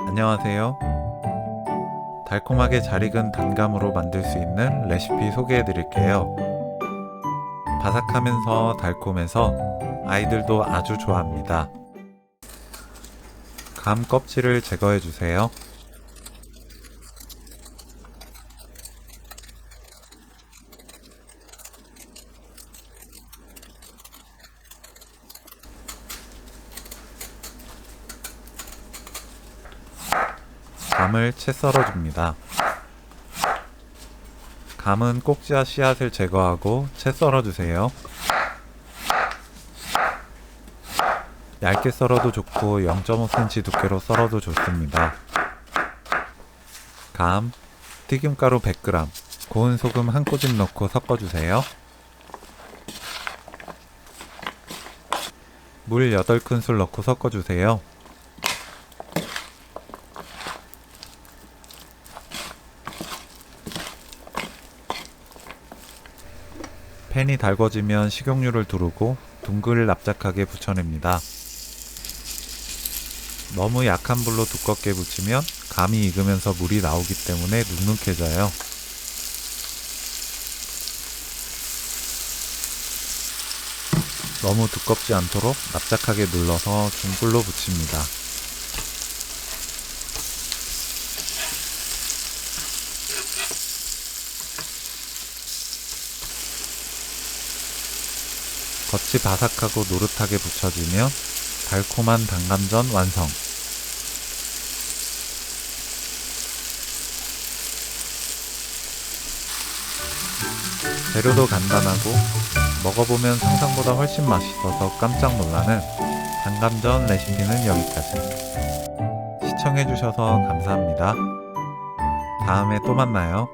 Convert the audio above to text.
안녕하세요. 달콤하게 잘 익은 단감으로 만들 수 있는 레시피 소개해 드릴게요. 바삭하면서 달콤해서 아이들도 아주 좋아합니다. 감 껍질을 제거해 주세요. 감을 채 썰어줍니다. 감은 꼭지와 씨앗을 제거하고 채 썰어주세요. 얇게 썰어도 좋고 0.5cm 두께로 썰어도 좋습니다. 감, 튀김가루 100g, 고운 소금 한 꼬집 넣고 섞어주세요. 물 8큰술 넣고 섞어주세요. 팬이 달궈지면 식용유를 두르고 둥글 납작하게 부쳐냅니다. 너무 약한 불로 두껍게 부치면 감이 익으면서 물이 나오기 때문에 눅눅해져요. 너무 두껍지 않도록 납작하게 눌러서 중불로 부칩니다. 겉이 바삭하고 노릇하게 부쳐지면 달콤한 단감전 완성! 재료도 간단하고 먹어보면 상상보다 훨씬 맛있어서 깜짝 놀라는 단감전 레시피는 여기까지. 시청해주셔서 감사합니다. 다음에 또 만나요.